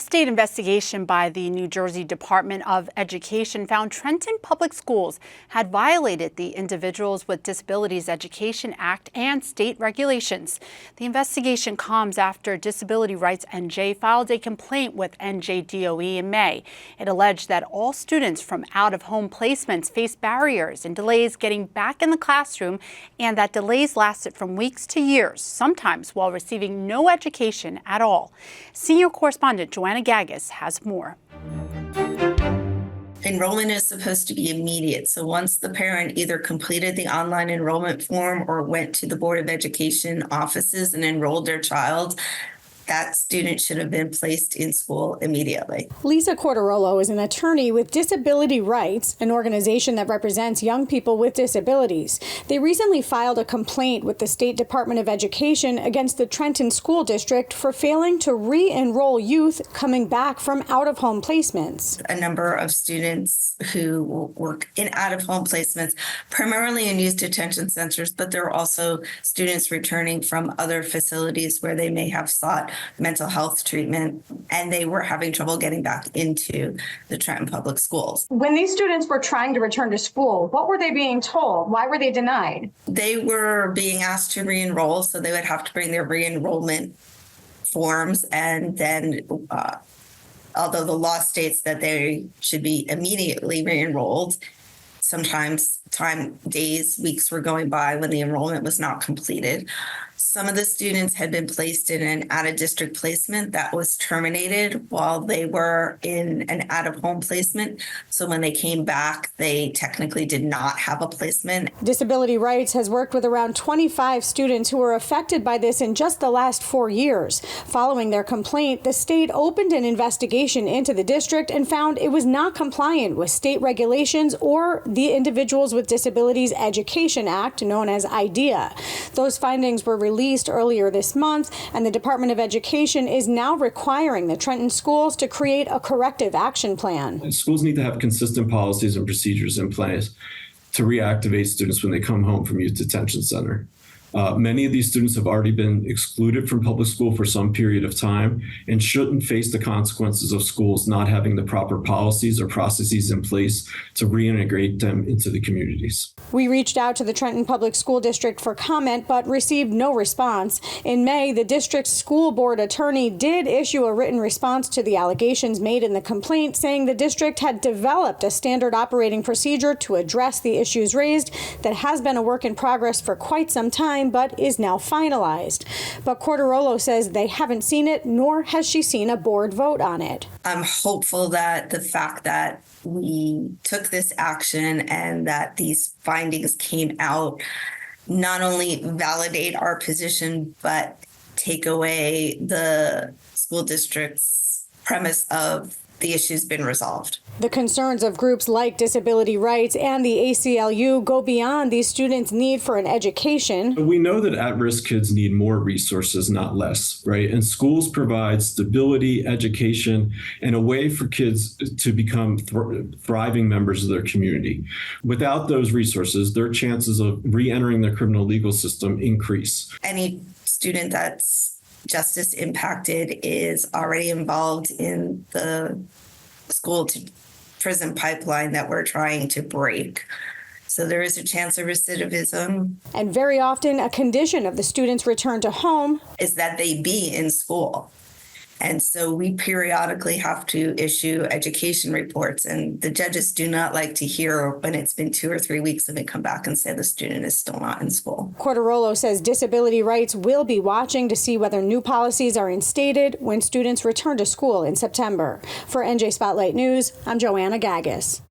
A state investigation by the New Jersey Department of Education found Trenton Public Schools had violated the Individuals with Disabilities Education Act and state regulations. The investigation comes after Disability Rights NJ filed a complaint with NJDOE in May. It alleged that all students from out-of-home placements face barriers and delays getting back in the classroom, and that delays lasted from weeks to years, sometimes while receiving no education at all. Senior correspondent Joanna Gagas has more. Enrollment is supposed to be immediate. So once the parent either completed the online enrollment form or went to the Board of Education offices and enrolled their child, that student should have been placed in school immediately. Lisa Cordarolo is an attorney with Disability Rights, an organization that represents young people with disabilities. They recently filed a complaint with the State Department of Education against the Trenton School District for failing to re-enroll youth coming back from out-of-home placements. A number of students who work in out-of-home placements, primarily in youth detention centers, but there are also students returning from other facilities where they may have sought mental health treatment, and they were having trouble getting back into the Trenton Public Schools. When these students were trying to return to school, what were they being told? Why were they denied? They were being asked to re-enroll, so they would have to bring their re-enrollment forms, and then although the law states that they should be immediately re-enrolled, sometimes days, weeks were going by when the enrollment was not completed. Some of the students had been placed in an out-of-district placement that was terminated while they were in an out-of-home placement. So when they came back, they technically did not have a placement. Disability Rights has worked with around 25 students who were affected by this in just the last 4 years. Following their complaint, the state opened an investigation into the district and found it was not compliant with state regulations or the Individuals with Disabilities Education Act, known as IDEA. Those findings were released earlier this month, and the Department of Education is now requiring the Trenton schools to create a corrective action plan. Schools need to have consistent policies and procedures in place to reactivate students when they come home from youth detention center. Many of these students have already been excluded from public school for some period of time and shouldn't face the consequences of schools not having the proper policies or processes in place to reintegrate them into the communities. We reached out to the Trenton Public School District for comment, but received no response. In May, the district's school board attorney did issue a written response to the allegations made in the complaint, saying the district had developed a standard operating procedure to address the issues raised that has been a work in progress for quite some time, but is now finalized. But Cordarolo says they haven't seen it, nor has she seen a board vote on it. I'm hopeful that the fact that we took this action and that these findings came out not only validate our position, but take away the school district's premise of the issue's been resolved. The concerns of groups like Disability Rights and the ACLU go beyond these students' need for an education. We know that at-risk kids need more resources, not less, right? And schools provide stability, education, and a way for kids to become thriving members of their community. Without those resources, their chances of re-entering the criminal legal system increase. Any student that's justice impacted is already involved in the school to prison pipeline that we're trying to break. So there is a chance of recidivism. And very often a condition of the students' return to home is that they be in school. And so we periodically have to issue education reports, and the judges do not like to hear when it's been 2 or 3 weeks and they come back and say the student is still not in school. Cordarolo says Disability Rights will be watching to see whether new policies are instated when students return to school in September. For NJ Spotlight News, I'm Joanna Gagas.